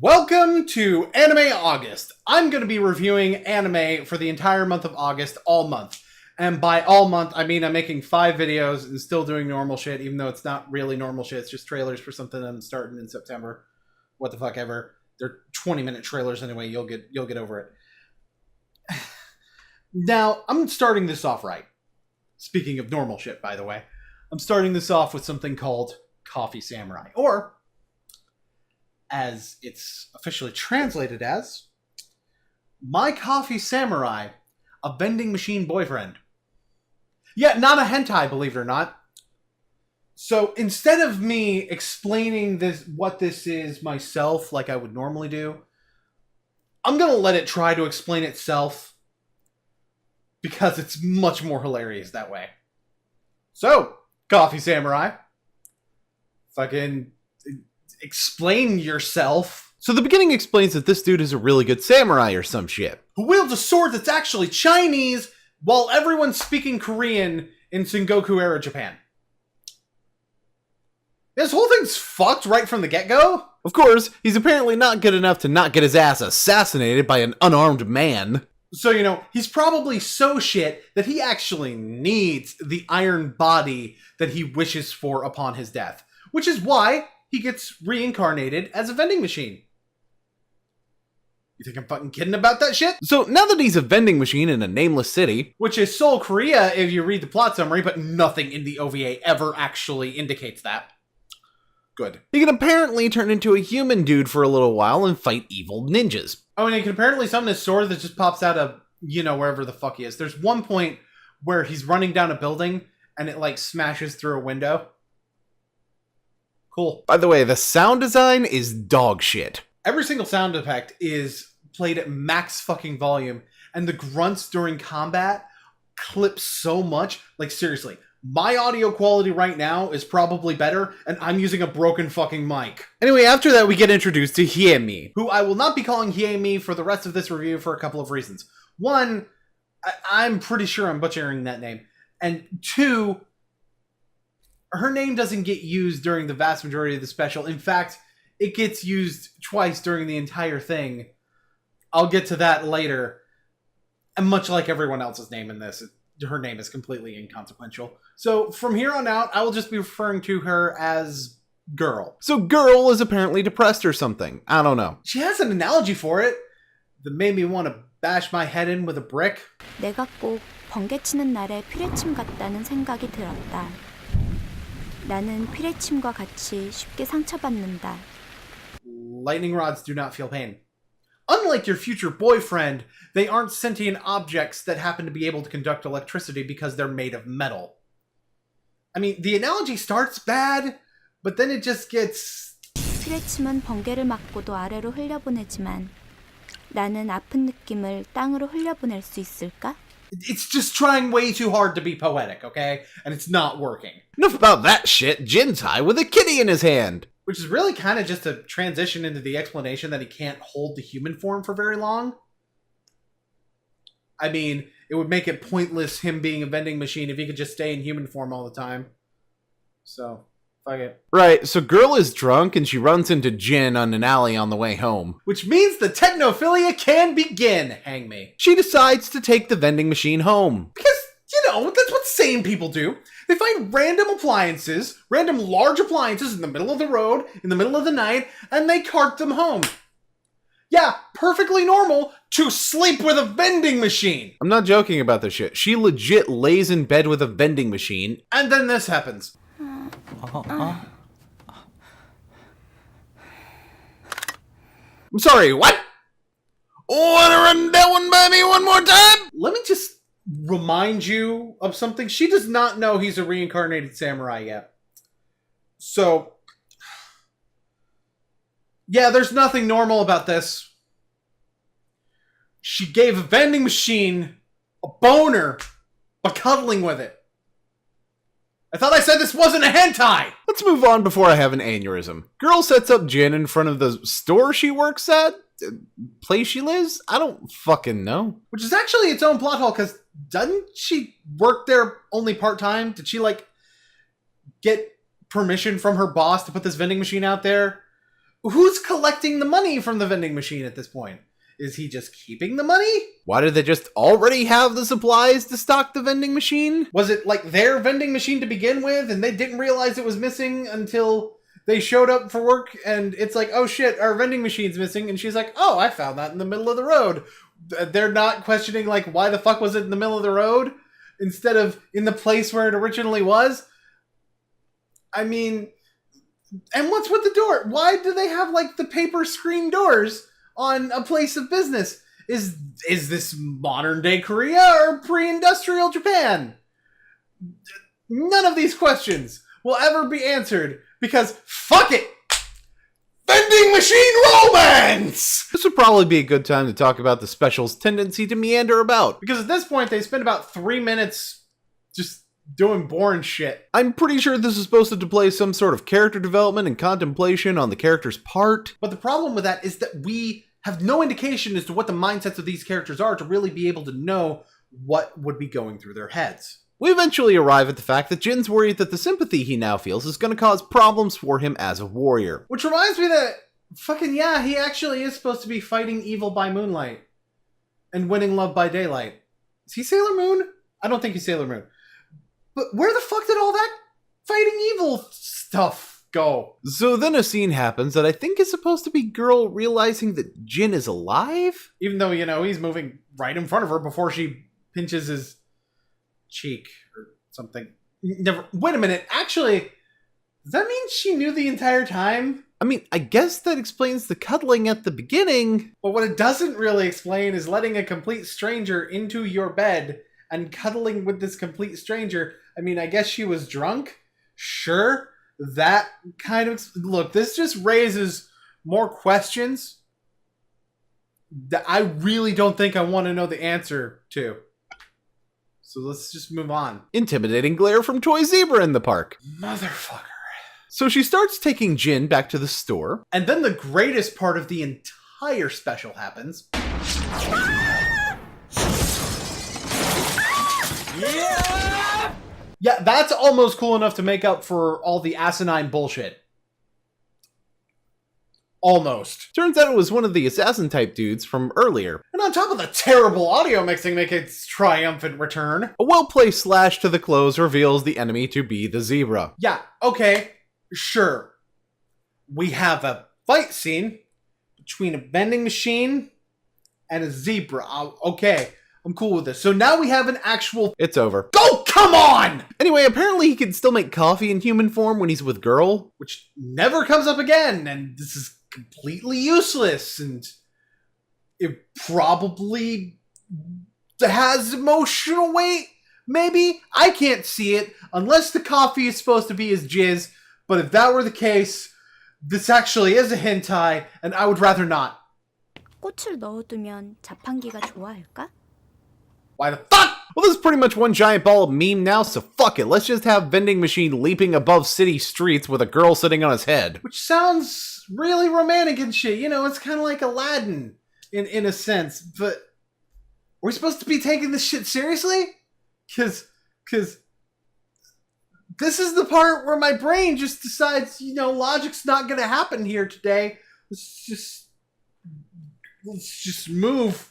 Welcome to Anime August. I'm going to be reviewing anime for the entire month of August, all month. And by all month, I mean I'm making 5 videos and still doing normal shit, even though it's not really normal shit. It's just trailers for something I'm starting in September. What the fuck ever. They're 20-minute trailers anyway. You'll get over it. Now, I'm starting this off right. Speaking of normal shit, by the way. I'm starting this off with something called Coffee Samurai. Or, as it's officially translated as, My Coffee Samurai, a vending machine boyfriend. Yeah, not a hentai, believe it or not. So instead of me explaining what this is myself like I would normally do, I'm going to let it try to explain itself because it's much more hilarious that way. So, Coffee Samurai, fucking explain yourself. So the beginning explains that this dude is a really good samurai or some shit. Who wields a sword that's actually Chinese while everyone's speaking Korean in Sengoku era Japan. This whole thing's fucked right from the get-go. Of course, he's apparently not good enough to not get his ass assassinated by an unarmed man. So, he's probably so shit that he actually needs the iron body that he wishes for upon his death. Which is why he gets reincarnated as a vending machine. You think I'm fucking kidding about that shit? So now that he's a vending machine in a nameless city, which is Seoul, Korea if you read the plot summary, but nothing in the OVA ever actually indicates that. Good. He can apparently turn into a human dude for a little while and fight evil ninjas. Oh, and he can apparently summon his sword that just pops out of, wherever the fuck he is. There's one point where he's running down a building and it, smashes through a window. Cool. By the way, the sound design is dog shit. Every single sound effect is played at max fucking volume, and the grunts during combat clip so much. Seriously, my audio quality right now is probably better, and I'm using a broken fucking mic. Anyway, after that, we get introduced to Hiemi, who I will not be calling Hiemi for the rest of this review for a couple of reasons. One, I'm pretty sure I'm butchering that name. And two, her name doesn't get used during the vast majority of the special. In fact, it gets used twice during the entire thing. I'll get to that later. And much like everyone else's name in this, her name is completely inconsequential. So from here on out, I will just be referring to her as Girl. So Girl is apparently depressed or something. I don't know. She has an analogy for it that made me want to bash my head in with a brick. 내가 꼭 번개치는 날에 피뢰침 같다는 생각이 들었다. 나는 피뢰침과 같이 쉽게 상처받는다. Lightning rods do not feel pain. Unlike your future boyfriend, they aren't sentient objects that happen to be able to conduct electricity because they're made of metal. I mean, the analogy starts bad, but then it just gets... 피뢰침은 번개를 맞고도 아래로 흘려보내지만 나는 아픈 느낌을 땅으로 흘려보낼 수 있을까? It's just trying way too hard to be poetic, okay? And it's not working. Enough about that shit. Jin's high with a kitty in his hand. Which is really kind of just a transition into the explanation that he can't hold the human form for very long. I mean, it would make it pointless him being a vending machine if he could just stay in human form all the time. So, fuck it. Right, so Girl is drunk and she runs into Jin on an alley on the way home. Which means the technophilia can begin, hang me. She decides to take the vending machine home. Because, that's what sane people do. They find random appliances, random large appliances in the middle of the road, in the middle of the night, and they cart them home. Yeah, perfectly normal to sleep with a vending machine. I'm not joking about this shit. She legit lays in bed with a vending machine. And then this happens. I'm sorry, what? Wanna run that one by me one more time? Let me just remind you of something. She does not know he's a reincarnated samurai yet. So, yeah, there's nothing normal about this. She gave a vending machine a boner by cuddling with it. I thought I said this wasn't a hentai! Let's move on before I have an aneurysm. Girl sets up Jin in front of the store she works at? Place she lives? I don't fucking know. Which is actually its own plot hole, because doesn't she work there only part-time? Did she, get permission from her boss to put this vending machine out there? who's collecting the money from the vending machine at this point? Is he just keeping the money? Why did they just already have the supplies to stock the vending machine? Was it like their vending machine to begin with and they didn't realize it was missing until they showed up for work and it's like, oh shit, our vending machine's missing, and she's like, oh, I found that in the middle of the road. They're not questioning like, why the fuck was it in the middle of the road instead of in the place where it originally was? I mean, and what's with the door? Why do they have like the paper screen doors on a place of business? Is this modern day Korea or pre-industrial Japan? None of these questions will ever be answered because fuck it! Vending machine romance! This would probably be a good time to talk about the special's tendency to meander about. Because at this point they spend about 3 minutes just doing boring shit. I'm pretty sure this is supposed to display some sort of character development and contemplation on the character's part. But the problem with that is that we have no indication as to what the mindsets of these characters are to really be able to know what would be going through their heads. We eventually arrive at the fact that Jin's worried that the sympathy he now feels is going to cause problems for him as a warrior. Which reminds me that, fucking yeah, he actually is supposed to be fighting evil by moonlight and winning love by daylight. Is he Sailor Moon? I don't think he's Sailor Moon. But where the fuck did all that fighting evil stuff go? So then a scene happens that I think is supposed to be Girl realizing that Jin is alive? Even though, you know, he's moving right in front of her before she pinches his cheek or something. Never. Wait a minute. Actually, does that mean she knew the entire time? I mean, I guess that explains the cuddling at the beginning. But what it doesn't really explain is letting a complete stranger into your bed and cuddling with this complete stranger. I mean, I guess she was drunk. Sure. That kind of... Look, this just raises more questions that I really don't think I want to know the answer to. So let's just move on. Intimidating glare from Toy Zebra in the park. Motherfucker. So she starts taking Jin back to the store. And then the greatest part of the entire special happens. Yeah, that's almost cool enough to make up for all the asinine bullshit. Almost. Turns out it was one of the assassin type dudes from earlier. And on top of the terrible audio mixing make its triumphant return. A well-placed slash to the clothes reveals the enemy to be the zebra. Yeah, okay, sure. We have a fight scene between a vending machine and a zebra. Okay, I'm cool with this. So now we have an actual... It's over. Go, come on! Anyway, apparently he can still make coffee in human form when he's with Girl. Which never comes up again, and this is completely useless, and it probably has emotional weight. Maybe? I can't see it, unless the coffee is supposed to be his jizz, but if that were the case, this actually is a hentai, and I would rather not. 꽃을 넣어두면 자판기가 좋아할까? Why the fuck? Well, this is pretty much one giant ball of meme now, so fuck it. Let's just have vending machine leaping above city streets with a girl sitting on his head. Which sounds really romantic and shit. You know, it's kind of like Aladdin in a sense. But are we supposed to be taking this shit seriously? Because this is the part where my brain just decides, you know, logic's not going to happen here today. Let's just move.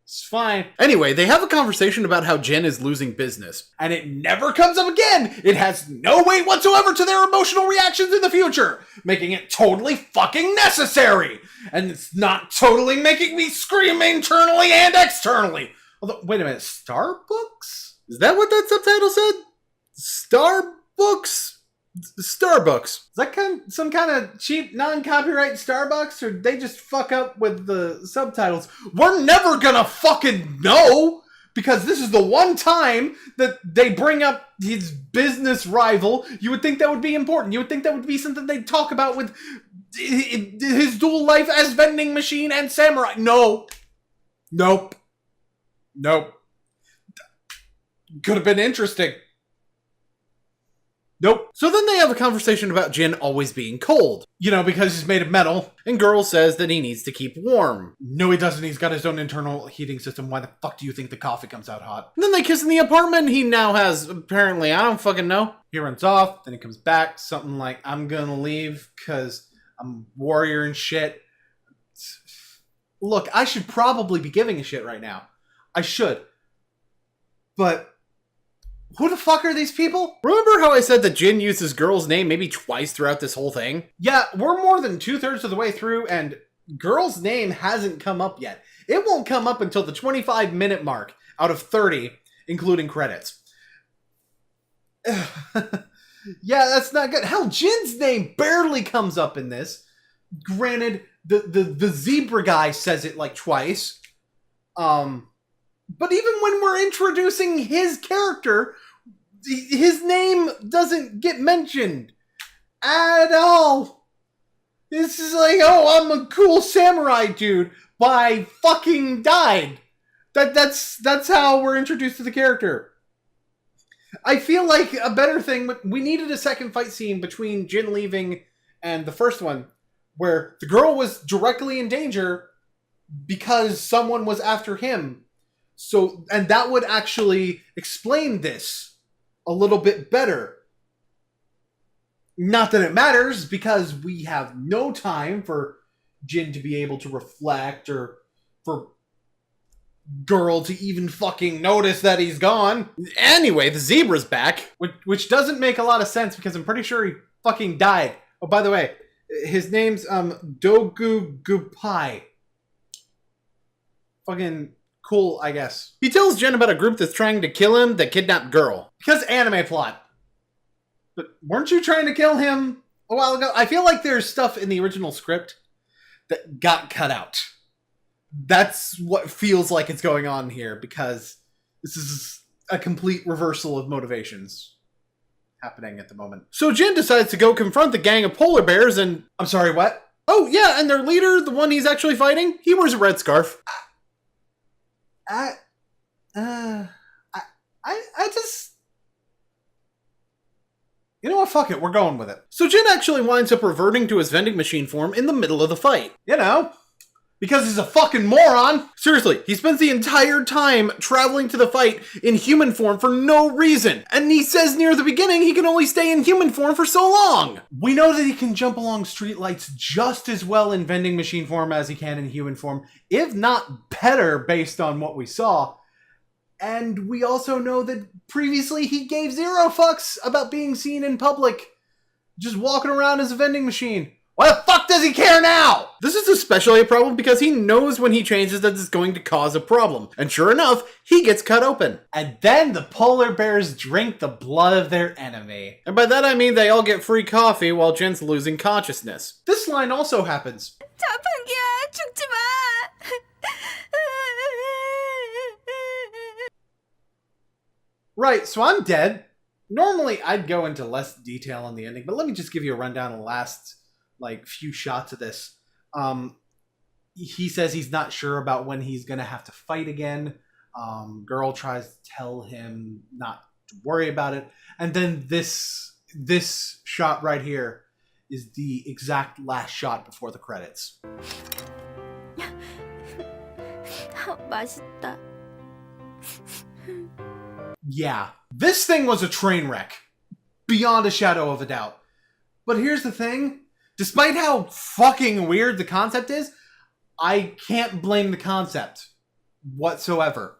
It's fine. Anyway, they have a conversation about how Jen is losing business. And it never comes up again! It has no weight whatsoever to their emotional reactions in the future! Making it totally fucking necessary! And it's not totally making me scream internally and externally! Although, wait a minute, Starbooks? Is that what that subtitle said? Starbooks? Starbucks. Is that some kind of cheap non-copyright Starbucks, or they just fuck up with the subtitles? We're never gonna fucking know, because this is the one time that they bring up his business rival. You would think that would be important. You would think that would be something they'd talk about with his dual life as vending machine and samurai. No. Nope. Could have been interesting. Nope. So then they have a conversation about Jin always being cold. You know, because he's made of metal. And Girl says that he needs to keep warm. No, he doesn't. He's got his own internal heating system. Why the fuck do you think the coffee comes out hot? And then they kiss in the apartment. He now has, apparently, I don't fucking know. He runs off. Then he comes back. Something like, I'm gonna leave because I'm a warrior and shit. Look, I should probably be giving a shit right now. I should. But who the fuck are these people? Remember how I said that Jin used his girl's name maybe twice throughout this whole thing? Yeah, we're more than 2/3 of the way through, and girl's name hasn't come up yet. It won't come up until the 25-minute mark out of 30, including credits. Yeah, that's not good. Hell, Jin's name barely comes up in this. Granted, the zebra guy says it like twice. But even when we're introducing his character, his name doesn't get mentioned at all. This is like, oh, I'm a cool samurai dude, but I fucking died. That's how we're introduced to the character. I feel like a better thing, we needed a second fight scene between Jin leaving and the first one, where the girl was directly in danger because someone was after him. So, and that would actually explain this a little bit better. Not that it matters, because we have no time for Jin to be able to reflect or for girl to even fucking notice that he's gone. Anyway, the zebra's back. Which doesn't make a lot of sense because I'm pretty sure he fucking died. Oh, by the way, his name's Dogu Gupai. Fucking cool, I guess. He tells Jin about a group that's trying to kill him that kidnapped girl. Because anime plot. But weren't you trying to kill him a while ago? I feel like there's stuff in the original script that got cut out. That's what feels like it's going on here, because this is a complete reversal of motivations happening at the moment. So Jin decides to go confront the gang of polar bears and... I'm sorry, what? Oh, yeah, and their leader, the one he's actually fighting, he wears a red scarf. I just... You know what? Fuck it. We're going with it. So Jin actually winds up reverting to his vending machine form in the middle of the fight. You know, because he's a fucking moron. Seriously, he spends the entire time traveling to the fight in human form for no reason. And he says near the beginning he can only stay in human form for so long. We know that he can jump along streetlights just as well in vending machine form as he can in human form, if not better based on what we saw. And we also know that previously he gave zero fucks about being seen in public, just walking around as a vending machine. Why the fuck does he care now? This is especially a problem because he knows when he changes that it's going to cause a problem. And sure enough, he gets cut open. And then the polar bears drink the blood of their enemy. And by that I mean they all get free coffee while Jin's losing consciousness. This line also happens. 자판기야, 죽지 마. Right, so I'm dead. Normally I'd go into less detail on the ending, but let me just give you a rundown of the last few shots of this. He says he's not sure about when he's gonna have to fight again. Girl tries to tell him not to worry about it, and then this shot right here is the exact last shot before the credits. 맛있다. Yeah, this thing was a train wreck, beyond a shadow of a doubt. But here's the thing. Despite how fucking weird the concept is, I can't blame the concept whatsoever.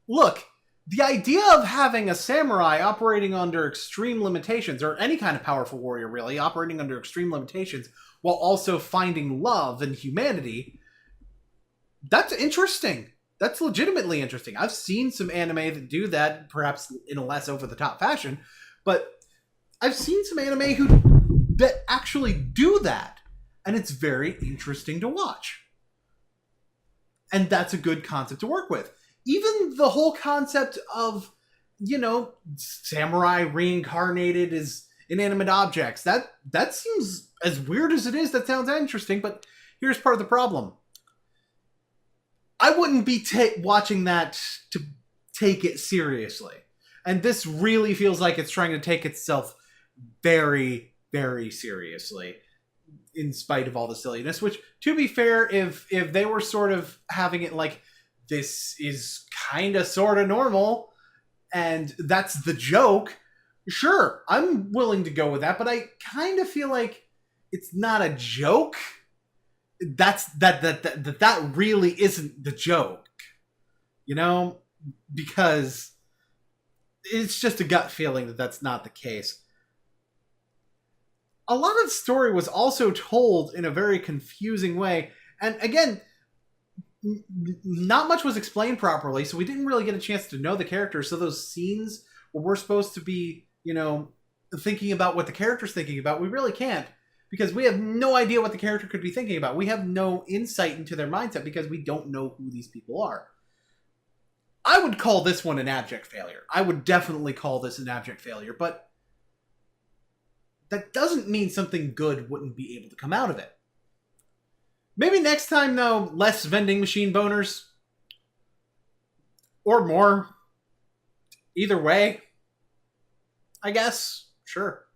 Look, the idea of having a samurai operating under extreme limitations, or any kind of powerful warrior really, operating under extreme limitations, while also finding love and humanity, that's interesting. That's legitimately interesting. I've seen some anime that do that, perhaps in a less over-the-top fashion, but I've seen some anime that actually do that, and it's very interesting to watch. And that's a good concept to work with. Even the whole concept of, samurai reincarnated as inanimate objects, that seems, as weird as it is, that sounds interesting, but here's part of the problem. I wouldn't be watching that to take it seriously. And this really feels like it's trying to take itself very, very seriously, in spite of all the silliness, which, to be fair, if they were sort of having it like, this is kind of sort of normal, and that's the joke, sure, I'm willing to go with that, but I kind of feel like it's not a joke, that really isn't the joke, you know, because it's just a gut feeling that that's not the case. A lot of the story was also told in a very confusing way, and again, not much was explained properly, so we didn't really get a chance to know the characters. So those scenes where we're supposed to be, you know, thinking about what the character's thinking about, we really can't, because we have no idea what the character could be thinking about. We have no insight into their mindset because we don't know who these people are. I would call this one an abject failure. I would definitely call this an abject failure, but that doesn't mean something good wouldn't be able to come out of it. Maybe next time, though, less vending machine boners. Or more. Either way, I guess. Sure.